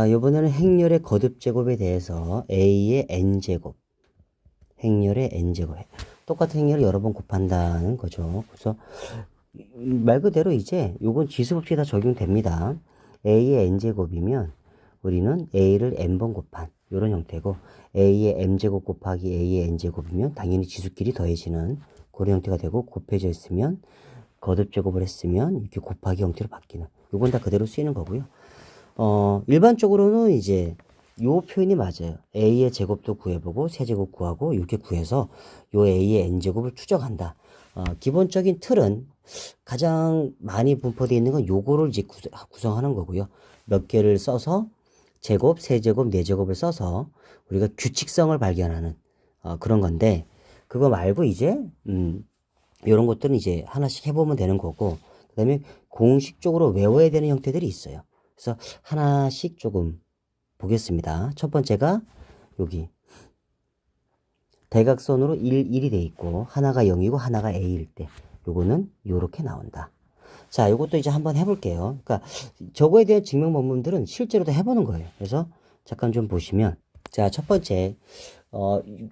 이번에는 행렬의 거듭제곱에 대해서 a의 n제곱, 행렬의 n제곱, 똑같은 행렬을 여러 번 곱한다는 거죠. 그래서 말 그대로 이제 요건 지수법칙이 다 적용됩니다. a의 n제곱이면 우리는 a를 n번 곱한 이런 형태고, a의 m제곱 곱하기 a의 n제곱이면 당연히 지수끼리 더해지는 그런 형태가 되고, 곱해져 있으면 거듭제곱을 했으면 이렇게 곱하기 형태로 바뀌는, 요건 다 그대로 쓰이는 거고요. 일반적으로는 이제 요 표현이 맞아요. a의 제곱도 구해보고 세제곱 구하고 이렇게 구해서 요 a의 n제곱을 추정한다. 기본적인 틀은 가장 많이 분포되어 있는 건 요거를 이제 구성하는 거고요. 몇 개를 써서 제곱, 세제곱, 네제곱을 써서 우리가 규칙성을 발견하는 그런 건데, 그거 말고 이제 이런 것들은 이제 하나씩 해보면 되는 거고, 그 다음에 공식적으로 외워야 되는 형태들이 있어요. 그래서 하나씩 조금 보겠습니다. 첫 번째가 여기 대각선으로 1이 돼 있고 하나가 0이고 하나가 a일 때 요거는 요렇게 나온다. 자, 요것도 이제 한번 해볼게요. 그러니까 저거에 대한 증명 본문들은 실제로도 해보는 거예요. 그래서 잠깐 좀 보시면, 자, 첫 번째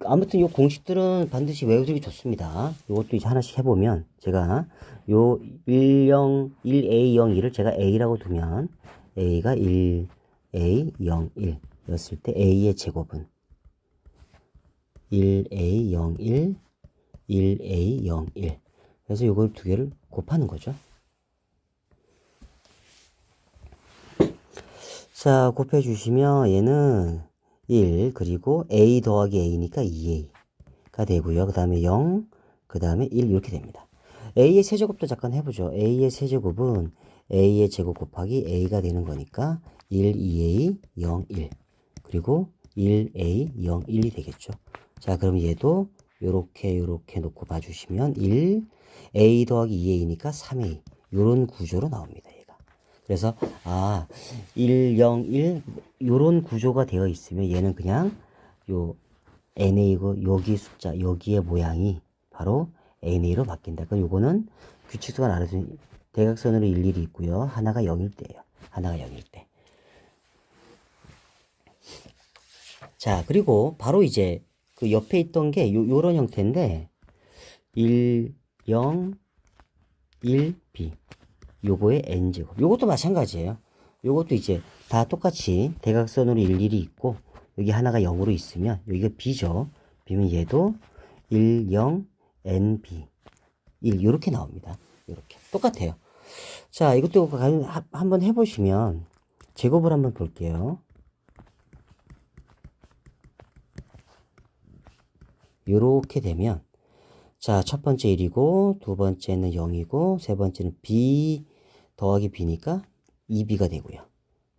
아무튼 요 공식들은 반드시 외우기 좋습니다. 요것도 이제 하나씩 해보면, 제가 요 1A0, 2를 제가 A라고 두면 A가 1A0, 1 였을 때 A의 제곱은 1A0, 1, 1A0, 1. 그래서 요걸 두 개를 곱하는 거죠. 자, 곱해 주시면 얘는 1, 그리고 A 더하기 A니까 2A가 되고요. 그 다음에 0, 그 다음에 1 이렇게 됩니다. A의 세제곱도 잠깐 해보죠. A의 세제곱은 A의 제곱 곱하기 A가 되는 거니까 1, 2A, 0, 1. 그리고 1A, 0, 1이 되겠죠. 자, 그럼 얘도 요렇게 놓고 봐주시면 1, A 더하기 2A니까 3A. 요런 구조로 나옵니다. 그래서 1, 0, 1 요런 구조가 되어 있으면 얘는 그냥 요 NA고 여기 숫자 여기의 모양이 바로 NA로 바뀐다. 그럼 요거는 규칙수가 나눠서 대각선으로 일일이 있고요. 하나가 0일 때예요. 하나가 0일 때. 자, 그리고 바로 이제 그 옆에 있던 게 요런 형태인데 1, 0, 1, B 요거의 n제곱. 요것도 마찬가지예요. 요것도 이제 다 똑같이 대각선으로 일일이 있고 여기 하나가 0으로 있으면 여기가 b죠. b면 얘도 1, 0, nb 1 요렇게 나옵니다. 요렇게 똑같아요. 자, 이것도 한번 해보시면 제곱을 한번 볼게요. 요렇게 되면, 자, 첫 번째 1이고 두 번째는 0이고 세 번째는 b 더하기 b니까 2b가 되고요.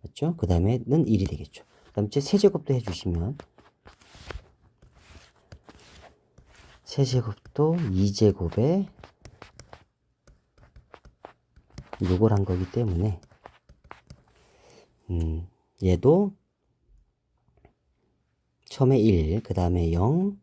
맞죠? 그 다음에는 1이 되겠죠. 그 다음 이제 세제곱도 해주시면, 세제곱도 2제곱에 요걸 한 거기 때문에 얘도 처음에 1, 그 다음에 0,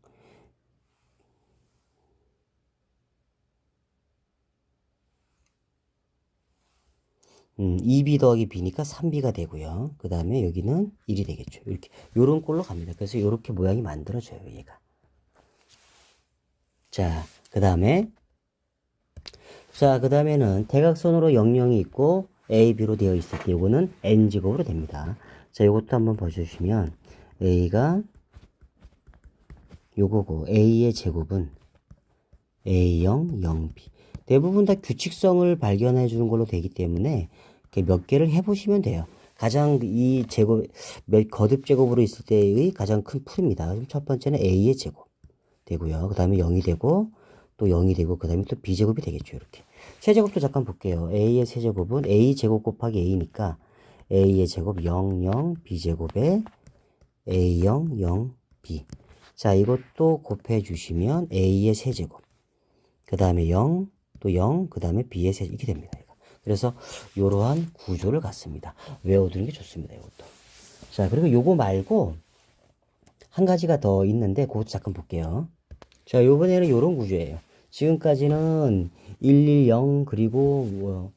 2b 더하기 b니까 3b가 되고요. 그 다음에 여기는 1이 되겠죠. 이렇게 요런 꼴로 갑니다. 그래서 요렇게 모양이 만들어져요, 얘가. 자, 그 다음에는 대각선으로 0, 0이 있고 a, b로 되어 있을 때 요거는 n제곱으로 됩니다. 자, 요것도 한번 봐주시면 a가 요거고 a의 제곱은 a0, 0b. 대부분 다 규칙성을 발견해 주는 걸로 되기 때문에 몇 개를 해보시면 돼요. 가장 이 제곱, 거듭 제곱으로 있을 때의 가장 큰 풀입니다. 그럼 첫 번째는 a의 제곱 되고요. 그 다음에 0이 되고 또 0이 되고 그 다음에 또 b제곱이 되겠죠. 이렇게. 세제곱도 잠깐 볼게요. a의 세제곱은 a 제곱 곱하기 a니까 a의 제곱 0, 0, b제곱에 a0, 0, b. 자, 이것도 곱해 주시면 a의 세제곱, 그 다음에 0, 또 0, 그 다음에 b의 세제곱, 이렇게 됩니다. 그래서 이러한 구조를 갖습니다. 외워두는 게 좋습니다. 이것도. 자, 그리고 요거 말고 한 가지가 더 있는데 그것도 잠깐 볼게요. 자, 요번에는 요런 구조예요. 지금까지는 110 그리고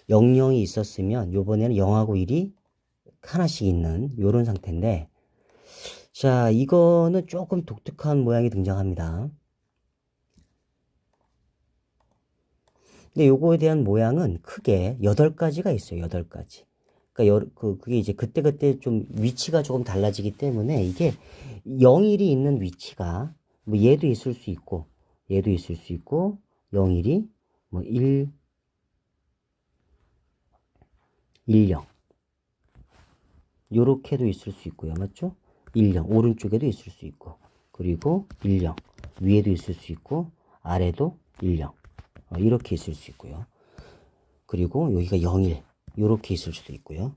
00이 있었으면 요번에는 0하고 1이 하나씩 있는 요런 상태인데, 자, 이거는 조금 독특한 모양이 등장합니다. 근데 요거에 대한 모양은 크게 8가지가 있어요. 8가지. 그러니까 그게 이제 그때그때 좀 위치가 조금 달라지기 때문에 이게 0일이 있는 위치가 뭐 얘도 있을 수 있고 얘도 있을 수 있고 0일이 뭐 1, 10 요렇게도 있을 수 있고요. 맞죠? 10 오른쪽에도 있을 수 있고 그리고 10 위에도 있을 수 있고 아래도 10 이렇게 있을 수 있고요. 그리고 여기가 0일 이렇게 있을 수도 있고요.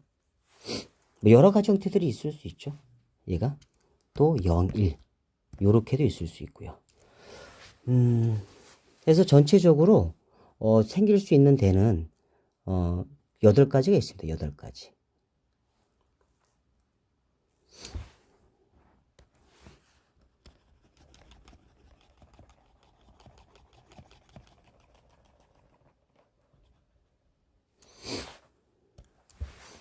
뭐 여러 가지 형태들이 있을 수 있죠. 얘가 또 0일 이렇게도 있을 수 있고요. 그래서 전체적으로 생길 수 있는 대는 8가지가 있습니다. 8가지.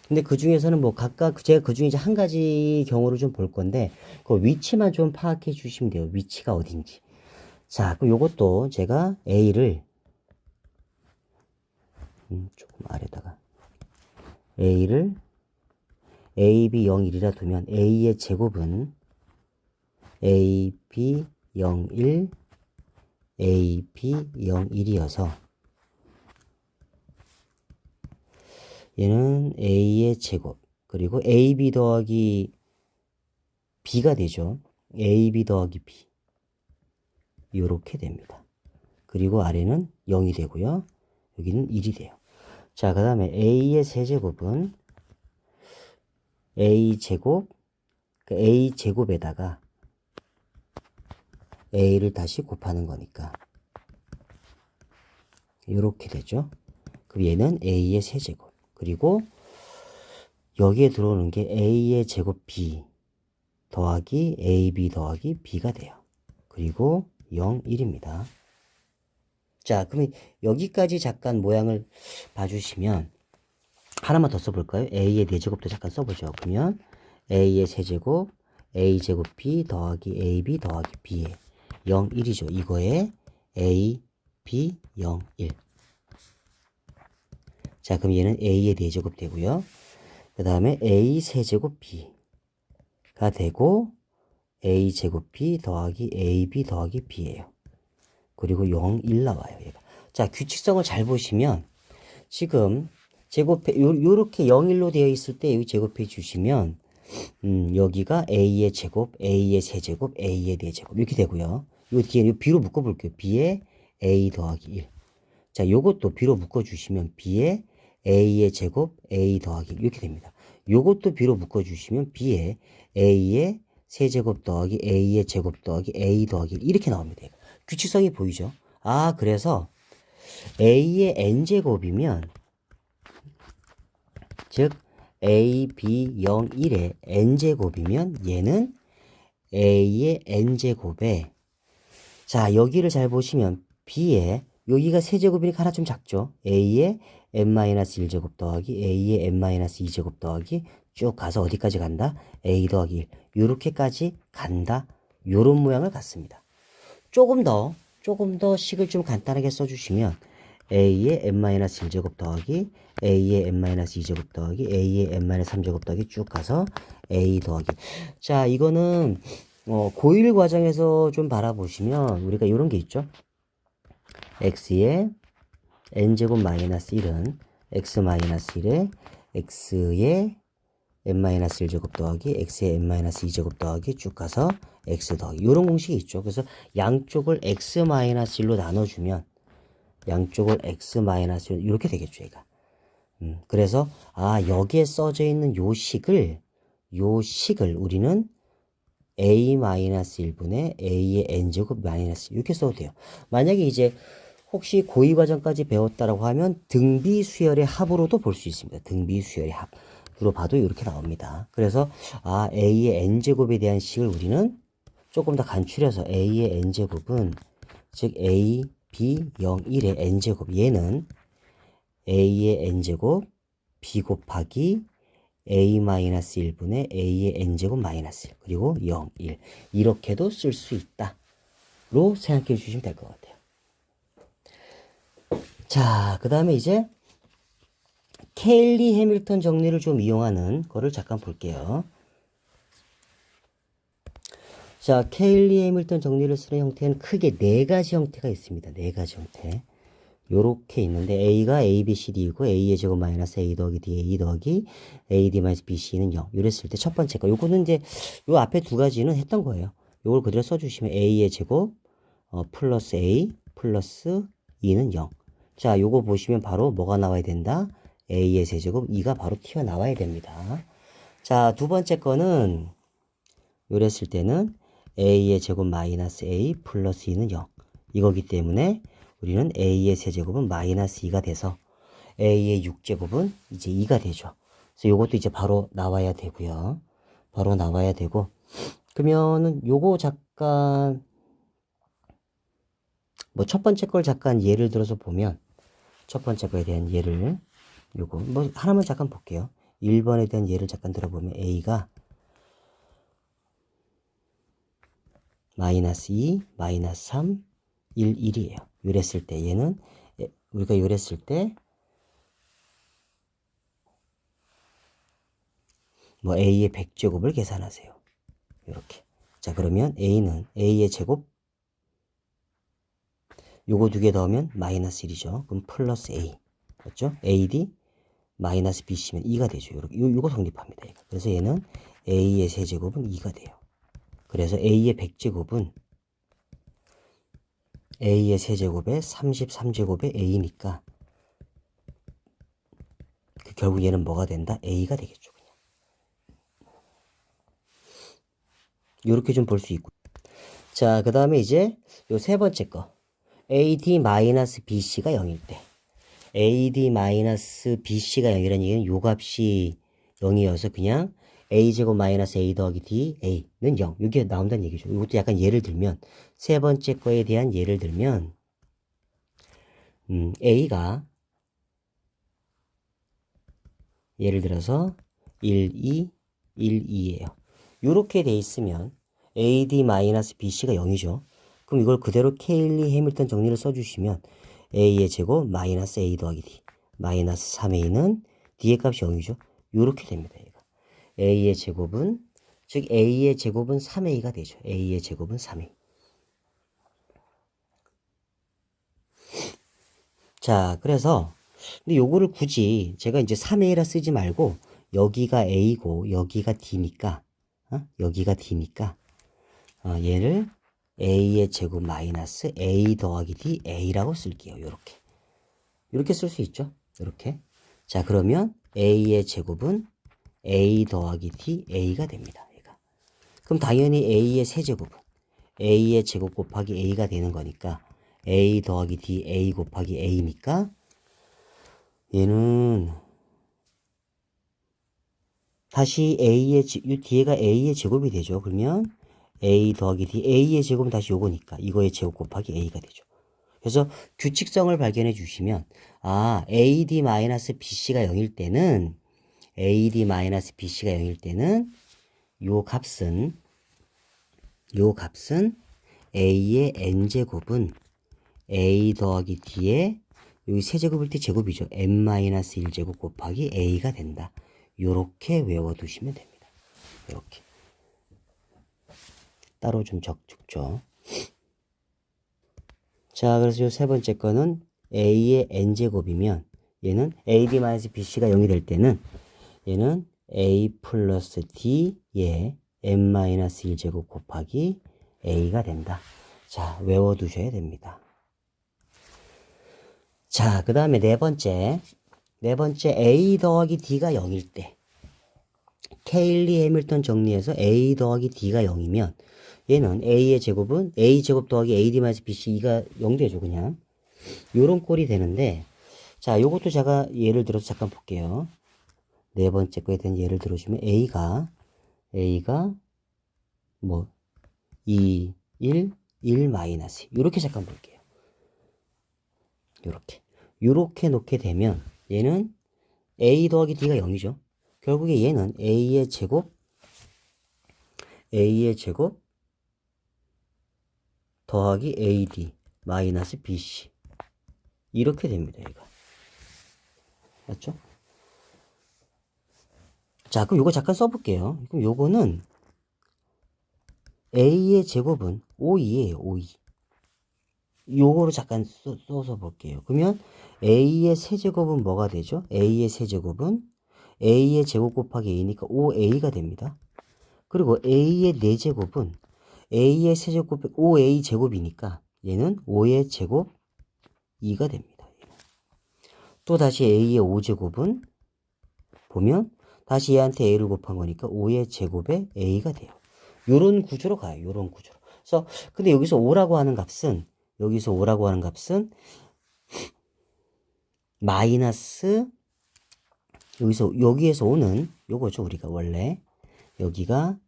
근데 그 중에서는 뭐 각각 제가 그 중에 이제 한 가지 경우를 좀 볼 건데 그 위치만 좀 파악해 주시면 돼요. 위치가 어딘지. 자, 그럼 요것도 제가 A를 조금 아래다가 A를 AB 01이라 두면 A의 제곱은 AB 01 AB 01이어서 얘는 A의 제곱 그리고 AB 더하기 B가 되죠. AB 더하기 B 요렇게 됩니다. 그리고 아래는 0이 되고요. 여기는 1이 돼요. 자, 그 다음에 A의 세제곱은 A제곱 A제곱에다가 A를 다시 곱하는 거니까 요렇게 되죠. 그럼 얘는 A의 세제곱 그리고 여기에 들어오는 게 A의 제곱 B 더하기 AB 더하기 B가 돼요. 그리고 0, 1입니다. 자, 그러면 여기까지 잠깐 모양을 봐주시면 하나만 더 써볼까요? A의 4제곱도 잠깐 써보죠. 그러면 A의 세제곱 A제곱 B 더하기 AB 더하기 B의 0, 1이죠. 이거에 A, B, 0, 1. 자, 그럼 얘는 A의 4제곱 되고요. 그 다음에 A 세제곱 B가 되고 A제곱 B 더하기 AB 더하기 B예요. 그리고 0, 1 나와요. 얘가. 자, 규칙성을 잘 보시면 지금 제곱해 요렇게 0, 1로 되어 있을 때 여기 제곱해 주시면 여기가 A의 제곱, A의 세제곱, A의 4제곱 이렇게 되고요. 요 뒤에 요 B로 묶어 볼게요. B에 A 더하기 1. 자, 요것도 B로 묶어 주시면 B에 A의 제곱, A 더하기 1 이렇게 됩니다. 요것도 B로 묶어 주시면 B에 A의 세제곱 더하기 A의 제곱 더하기 A 더하기 1 이렇게 나옵니다. 규칙성이 보이죠? 아, 그래서 A의 n제곱이면 즉 A, B, 0, 1의 n제곱이면 얘는 A의 n제곱에 자, 여기를 잘 보시면 B에 여기가 세제곱이니까 하나 좀 작죠? A의 n-1제곱 더하기 A의 n-2제곱 더하기 쭉 가서 어디까지 간다? A 더하기 1 요렇게까지 간다. 요런 모양을 갖습니다. 조금 더 식을 좀 간단하게 써주시면 A의 n-1제곱 더하기 A의 n-2제곱 더하기 A의 n-3제곱 더하기 쭉 가서 A 더하기 자, 이거는 고1 과정에서 좀 바라보시면 우리가 이런 게 있죠. X의 n제곱 마이너스 1은 X 마이너스 1에 X의 n-1제곱 더하기 X의 n-2제곱 더하기 쭉 가서 X 더하기 이런 공식이 있죠. 그래서 양쪽을 X-1로 나눠주면 양쪽을 X-1 이렇게 되겠죠. 얘가. 그래서 여기에 써져 있는 요 식을 우리는 A-1분의 A의 n제곱 마이너스 이렇게 써도 돼요. 만약에 이제 혹시 고2 과정까지 배웠다라고 하면 등비수열의 합으로도 볼 수 있습니다. 등비수열의 합으로 봐도 이렇게 나옵니다. 그래서 A의 n제곱에 대한 식을 우리는 조금 더 간추려서 A의 n제곱은 즉 A, B, 0, 1의 n제곱 얘는 A의 n제곱 B 곱하기 a-1분의 a의 n제곱 마이너스 1 그리고 0, 1 이렇게도 쓸 수 있다 로 생각해 주시면 될 것 같아요. 자, 그 다음에 이제 케일리 해밀턴 정리를 좀 이용하는 거를 잠깐 볼게요. 자, 케일리 해밀턴 정리를 쓰는 형태는 크게 네 가지 형태가 있습니다. 네 가지 형태. 요렇게 있는데 A가 A, B, C, D이고 A의 제곱 마이너스 A 더하기 D, A 더하기 A, D 마이너스 B, C는 0. 이랬을 때 첫 번째 거. 요거는 이제 요 앞에 두 가지는 했던 거예요. 요걸 그대로 써주시면 A의 제곱 플러스 A 플러스 2는 0. 자, 요거 보시면 바로 뭐가 나와야 된다? A의 세제곱 2가 바로 튀어나와야 됩니다. 자, 두 번째 거는 요랬을 때는 A의 제곱 마이너스 A 플러스 2는 0. 이거기 때문에 우리는 A의 세제곱은 마이너스 2가 돼서 A의 6제곱은 이제 2가 되죠. 그래서 요것도 이제 바로 나와야 되고요. 바로 나와야 되고 그러면은 요거 잠깐 뭐 첫 번째 걸 잠깐 예를 들어서 보면 첫 번째 거에 대한 예를 요거 뭐 하나만 잠깐 볼게요. 1번에 대한 예를 잠깐 들어보면 A가 마이너스 2, 마이너스 3, 1, 1이에요. 요랬을 때 얘는 우리가 요랬을 때 뭐 A의 100제곱을 계산하세요. 이렇게. 자, 그러면 A는 A의 제곱 요거 두 개 더하면 마이너스 1이죠. 그럼 플러스 A. 맞죠? AD 마이너스 BC면 2가 되죠. 요거 성립합니다. 그래서 얘는 A의 세제곱은 2가 돼요. 그래서 A의 100제곱은 A의 세제곱에 33제곱의 A니까 결국 얘는 뭐가 된다? A가 되겠죠. 그냥. 요렇게 좀 볼 수 있고. 자, 그 다음에 이제 요 세 번째 거. AD-BC가 0일 때. AD-BC가 0이라는 얘기는 요 값이 0이어서 그냥 A제곱 마이너스 A 더하기 D, A는 0. 이게 나온다는 얘기죠. 이것도 약간 예를 들면, 세 번째 거에 대한 예를 들면, A가, 예를 들어서 1, 2, 1, 2예요. 요렇게 돼 있으면 AD-BC가 0이죠. 그럼 이걸 그대로 케일리 해밀턴 정리를 써주시면 A의 제곱 마이너스 A 더하기 D 마이너스 3A는 D의 값이 0이죠. 요렇게 됩니다. 얘가. A의 제곱은 즉 A의 제곱은 3A가 되죠. A의 제곱은 3A. 자, 그래서 근데 요거를 굳이 제가 이제 3A라 쓰지 말고 여기가 A고 여기가 D니까 여기가 D니까 얘를 A의 제곱 마이너스 A 더하기 D A라고 쓸게요. 요렇게 쓸 수 있죠. 요렇게. 자, 그러면 A의 제곱은 A 더하기 D A가 됩니다. 얘가. 그럼 당연히 A의 세제곱은 A의 제곱 곱하기 A가 되는 거니까 A 더하기 D A 곱하기 A니까 얘는 다시 이 뒤에가 A의 제곱이 되죠. 그러면 A 더하기 D, A의 제곱은 다시 요거니까 이거의 제곱 곱하기 A가 되죠. 그래서 규칙성을 발견해 주시면 AD-BC가 0일 때는 AD-BC가 0일 때는 요 값은 A의 n제곱은 A 더하기 D의 여기 세제곱일 때 제곱이죠. n-1제곱 곱하기 A가 된다. 요렇게 외워두시면 됩니다. 이렇게. 따로 좀 적죠. 자, 그래서 요 세 번째 거는 A의 n제곱이면 얘는 AD-BC가 0이 될 때는 얘는 A 플러스 D의 n-1제곱 곱하기 A가 된다. 자, 외워두셔야 됩니다. 자, 그 다음에 네 번째 A 더하기 D가 0일 때 케일리 해밀턴 정리해서 A 더하기 D가 0이면 얘는 A의 제곱은 A 제곱 더하기 AD-BC 2가 0 되죠. 그냥 요런 꼴이 되는데 자, 요것도 제가 예를 들어서 잠깐 볼게요. 네 번째 거에 대한 예를 들어주면 A가 뭐 2, 1, 1 마이너스 요렇게 잠깐 볼게요. 요렇게 놓게 되면 얘는 A 더하기 D가 0이죠. 결국에 얘는 a의 제곱 더하기 ad 마이너스 bc 이렇게 됩니다. 얘가 맞죠? 자, 그럼 요거 잠깐 써볼게요. 그럼 요거는 a의 제곱은 5이에요. 5이. 요거로 잠깐 써서 볼게요. 그러면 a의 세제곱은 뭐가 되죠? a의 세제곱은 a의 제곱 곱하기 a니까 5a가 됩니다. 그리고 a의 4제곱은 a의 세제곱 5a 제곱이니까 얘는 5의 제곱 2가 됩니다. 또 다시 a의 5제곱은 보면 다시 얘한테 a를 곱한 거니까 5의 제곱에 a가 돼요. 요런 구조로 가요. 요런 구조로. 그래서 근데 여기서 5라고 하는 값은 마이너스 여기에서 오는 요거죠. 우리가 원래 여기가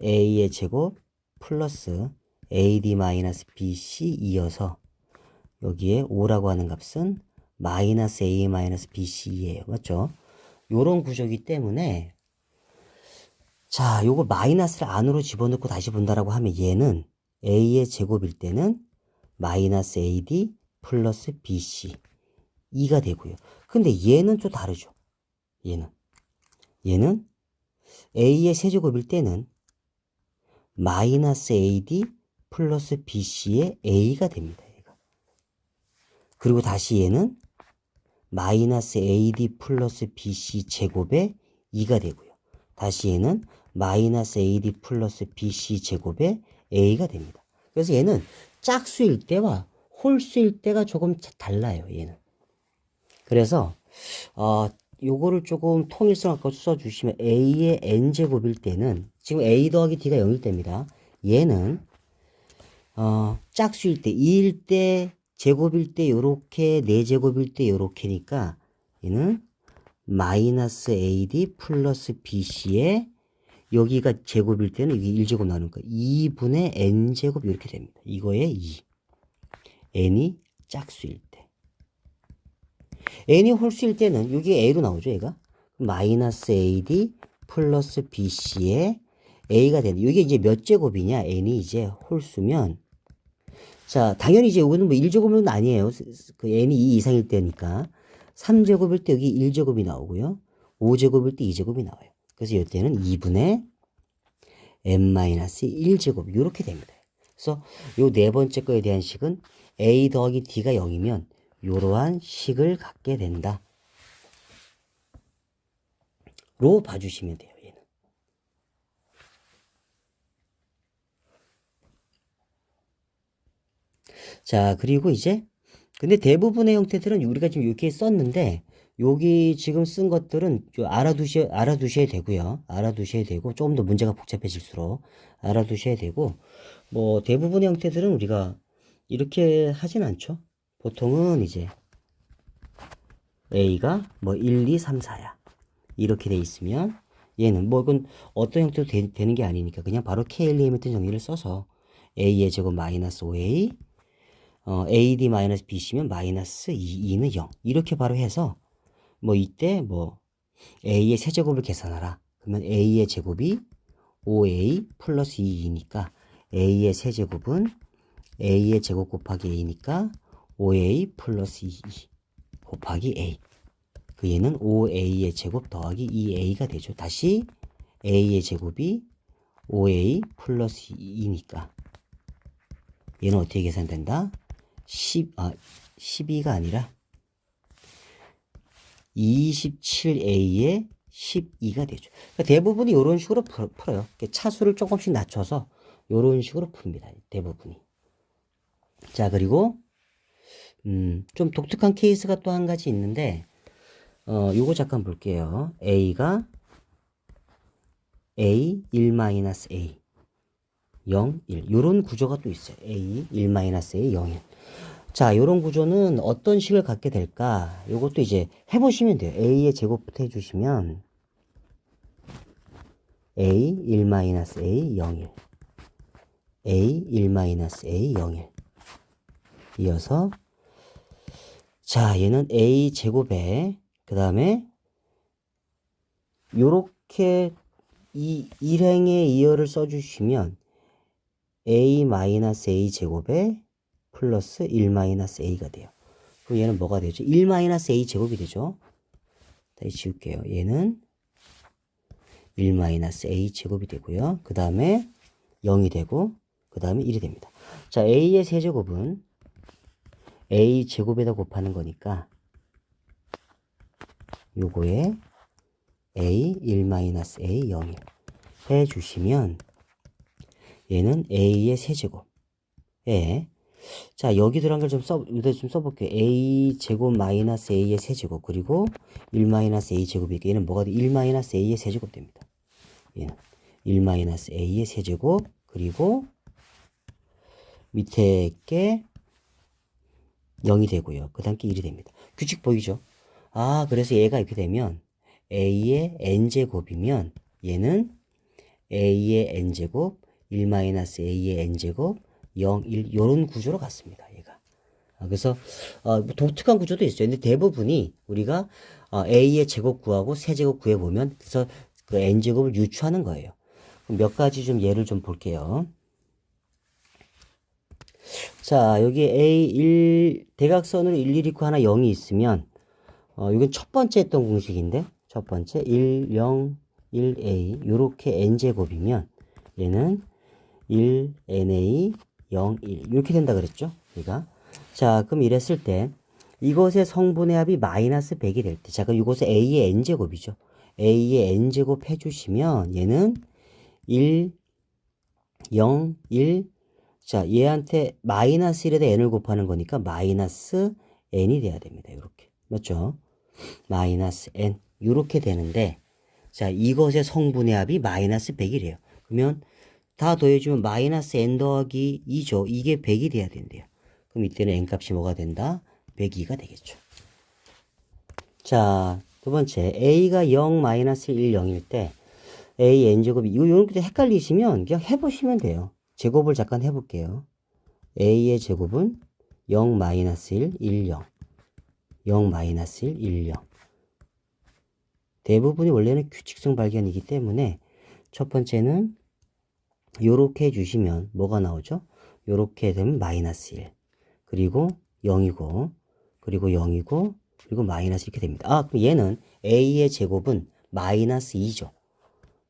a의 제곱 플러스 ad 마이너스 bc 이어서 여기에 5라고 하는 값은 마이너스 a 마이너스 bc예요. 맞죠? 요런 구조이기 때문에 자, 요거 마이너스를 안으로 집어넣고 다시 본다라고 하면 얘는 a의 제곱일 때는 마이너스 ad 플러스 bc 2가 되고요. 근데 얘는 또 다르죠. 얘는 a의 세제곱일 때는 마이너스 ad 플러스 bc의 a가 됩니다. 얘가. 그리고 다시 얘는 마이너스 ad 플러스 bc 제곱의 2가 되고요. 다시 얘는 마이너스 ad 플러스 bc 제곱의 a가 됩니다. 그래서 얘는 짝수일 때와 홀수일 때가 조금 달라요. 얘는. 그래서 요거를 조금 통일성 갖고 써주시면 a의 n제곱일 때는 지금 a 더하기 d가 0일 때입니다. 얘는 짝수일 때 2일 때 제곱일 때 요렇게 4제곱일 때 요렇게니까 얘는 마이너스 ad 플러스 bc에 여기가 제곱일 때는 이게 1제곱 나누니까 2분의 n제곱 이렇게 됩니다. 이거에 2 n이 짝수일 때 n이 홀수일 때는 여기 a로 나오죠. 얘가 마이너스 ad 플러스 bc에 a가 되는데 이게 이제 몇 제곱이냐 n이 이제 홀수면 자 당연히 이제 이거는 뭐 1제곱은 아니에요. 그 n이 2 이상일 때니까 3제곱일 때 여기 1제곱이 나오고요. 5제곱일 때 2제곱이 나와요. 그래서 이때는 2분의 n-1제곱 이렇게 됩니다. 그래서 요 네 번째 거에 대한 식은 a 더하기 d가 0이면 이러한 식을 갖게 된다. 로 봐주시면 돼요. 얘는. 자, 그리고 이제 근데 대부분의 형태들은 우리가 지금 이렇게 썼는데 여기 지금 쓴 것들은 알아두셔야 되고요. 알아두셔야 되고 조금 더 문제가 복잡해질수록 알아두셔야 되고 뭐 대부분의 형태들은 우리가 이렇게 하진 않죠. 보통은 이제 a가 뭐 1, 2, 3, 4야. 이렇게 돼 있으면 얘는 뭐 이건 어떤 형태로 되는 게 아니니까 그냥 바로 K1리미트 정리를 써서 a의 제곱 마이너스 5a ad 마이너스 bc면 마이너스 2는 0 이렇게 바로 해서 뭐 이때 뭐 a의 세제곱을 계산하라. 그러면 a의 제곱이 5a 플러스 2이니까 a의 세제곱은 a의 제곱 곱하기 a니까 5a 플러스 2 곱하기 a. 그 얘는 5a의 제곱 더하기 2a가 되죠. 다시 a의 제곱이 5a 플러스 2니까 얘는 어떻게 계산된다? 12가 아니라 27a의 12가 되죠. 그러니까 대부분이 이런 식으로 풀어요. 차수를 조금씩 낮춰서 이런 식으로 풉니다. 대부분이. 자, 그리고 좀 독특한 케이스가 또 한 가지 있는데 요거 잠깐 볼게요. a가 a 1-a 0, 1 요런 구조가 또 있어요. a 1-a 0, 1 자, 요런 구조는 어떤 식을 갖게 될까? 요것도 이제 해보시면 돼요. a의 제곱부터 해주시면 a 1-a 0, 1 a 1-a 0, 1 이어서 자, 얘는 a 제곱에 그 다음에 요렇게 이 일행의 이어를 써주시면 a-a 제곱에 플러스 1-a가 돼요. 그럼 얘는 뭐가 되죠? 1-a 제곱이 되죠. 다시 지울게요. 얘는 1-a 제곱이 되고요. 그 다음에 0이 되고 그 다음에 1이 됩니다. 자, a의 세제곱은 a 제곱에다 곱하는 거니까 요거에 a 1-a 0이 해주시면 얘는 a의 세제곱에 자, 여기 들어간 걸 좀 써볼게요. a 제곱 마이너스 a의 세제곱 그리고 1-a 제곱이니까 얘는 뭐가 돼? 1-a의 세제곱 됩니다. 얘는 1-a의 세제곱 그리고 밑에 게 0이 되고요. 그 다음 게 1이 됩니다. 규칙 보이죠? 아, 그래서 얘가 이렇게 되면 a의 n제곱이면 얘는 a의 n제곱 1-a의 n제곱 0, 1 요런 구조로 갔습니다. 얘가. 그래서 뭐 독특한 구조도 있어요. 근데 대부분이 우리가 a의 제곱 구하고 세제곱 구해보면 그래서 그 n제곱을 유추하는 거예요. 몇 가지 좀 예를 좀 볼게요. 자, 여기 A1 대각선으로 1, 1 있고 하나 0이 있으면 이건 첫 번째 했던 공식인데 첫 번째 1, 0, 1A 요렇게 n제곱이면 얘는 1NA 0, 1 이렇게 된다 그랬죠? 우리가. 자, 그럼 이랬을 때 이것의 성분의 합이 마이너스 100이 될 때 자, 그럼 이것은 A의 n제곱이죠. A의 n제곱 해주시면 얘는 1, 0, 1 자, 얘한테 마이너스 1에다 n을 곱하는 거니까 마이너스 n이 돼야 됩니다. 이렇게. 맞죠? 마이너스 n. 이렇게 되는데, 자, 이것의 성분의 합이 마이너스 100이래요. 그러면 다 더해주면 마이너스 n 더하기 2죠. 이게 100이 돼야 된대요. 그럼 이때는 n 값이 뭐가 된다? 102가 되겠죠. 자, 두 번째. a가 0, 마이너스 1, 0일 때 a n제곱이 이거 이렇게 헷갈리시면 그냥 해보시면 돼요. 제곱을 잠깐 해볼게요. a의 제곱은 0, 마이너스 1, 1, 0 0, 마이너스 1, 1, 0 대부분이 원래는 규칙성 발견이기 때문에 첫 번째는 요렇게 해주시면 뭐가 나오죠? 요렇게 되면 마이너스 1 그리고 0이고 그리고 0이고 그리고 마이너스 이렇게 됩니다. 아, 그럼 얘는 a의 제곱은 마이너스 2죠.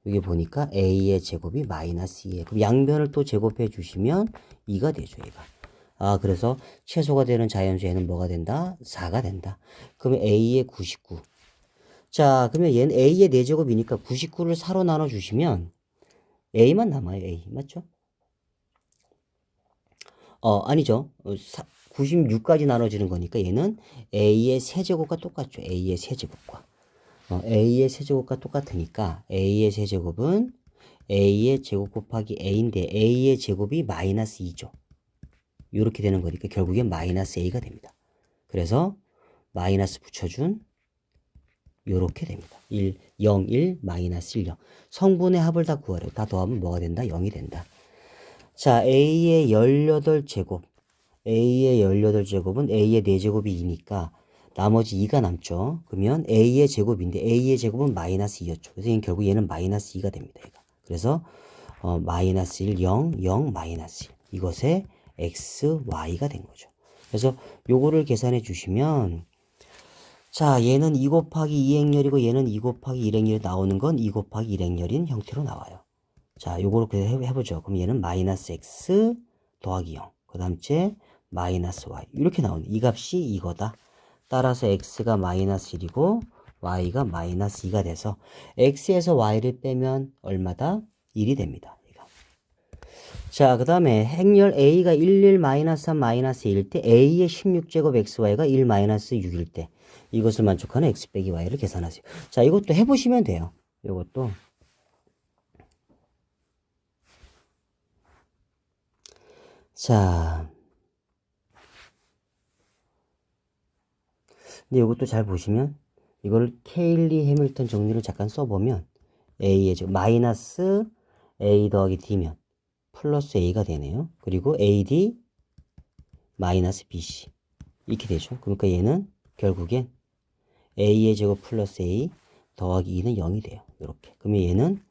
여기 보니까 a의 제곱이 마이너스 2에요. 그럼 양변을 또 제곱해 주시면 2가 되죠, 얘가. 아, 그래서 최소가 되는 자연수에는 뭐가 된다? 4가 된다. 그러면 a의 99. 자, 그러면 얘는 a의 4제곱이니까 99를 4로 나눠 주시면 a만 남아요, a. 맞죠? 아니죠. 96까지 나눠지는 거니까 얘는 a의 세제곱과 똑같죠. a의 세제곱과. a의 세제곱과 똑같으니까 a의 세제곱은 a의 제곱 곱하기 a인데 a의 제곱이 마이너스 2죠. 이렇게 되는 거니까 결국엔 마이너스 a가 됩니다. 그래서 마이너스 붙여준 요렇게 됩니다. 1, 0, 1, 마이너스 1, 0. 성분의 합을 다 구하래요. 다 더하면 뭐가 된다? 0이 된다. 자, a의 18제곱. a의 18제곱은 a의 4제곱이 2니까 나머지 2가 남죠. 그러면 a의 제곱인데 a의 제곱은 마이너스 2였죠. 그래서 결국 얘는 마이너스 2가 됩니다. 얘가. 그래서 마이너스 1, 0, 0, 마이너스 1. 이것의 x, y가 된 거죠. 그래서 요거를 계산해 주시면 자, 얘는 2 곱하기 2행렬이고 얘는 2 곱하기 1행렬이 나오는 건 2 곱하기 1행렬인 형태로 나와요. 자, 요거를 해보죠. 그럼 얘는 마이너스 x 더하기 0. 그 다음째 마이너스 y. 이렇게 나오네. 이 값이 이거다. 따라서 x가 마이너스 1이고 y가 마이너스 2가 돼서 x에서 y를 빼면 얼마다? 1이 됩니다. 얘가. 자, 그 다음에 행렬 a가 1, 1, 마이너스 3, 마이너스 1일 때 a의 16제곱 xy가 1, 마이너스 6일 때 이것을 만족하는 x 빼기 y를 계산하세요. 자, 이것도 해보시면 돼요. 이것도. 자, 근데 이것도 잘 보시면 이걸 케일리 해밀턴 정리를 잠깐 써보면 a의 즉 마이너스 a 더하기 d면 플러스 a가 되네요. 그리고 ad 마이너스 bc 이렇게 되죠. 그러니까 얘는 결국엔 a의 제곱 플러스 a 더하기 2는 0이 돼요. 이렇게. 그러면 얘는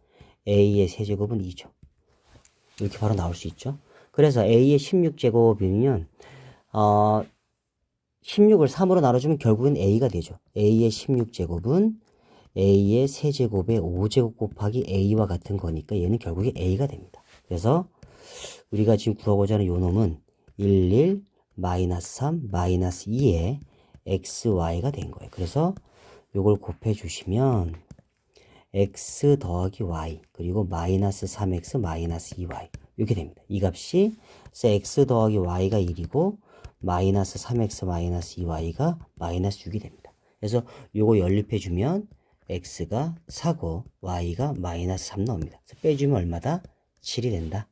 a의 세제곱은 2죠. 이렇게 바로 나올 수 있죠. 그래서 a의 16제곱이면 16을 3으로 나눠주면 결국엔 a가 되죠. a의 16제곱은 a의 세제곱의 5제곱 곱하기 a와 같은 거니까 얘는 결국에 a가 됩니다. 그래서 우리가 지금 구하고자 하는 요 놈은 11, 마이너스 3, 마이너스 2의 xy가 된 거예요. 그래서 요걸 곱해 주시면 x 더하기 y 그리고 마이너스 3x 마이너스 2y 이렇게 됩니다. 이 값이 x 더하기 y가 1이고 마이너스 3x 마이너스 2y가 마이너스 6이 됩니다. 그래서 요거 연립해 주면 x가 4고 y가 마이너스 3 나옵니다. 그래서 빼주면 얼마다? 7이 된다.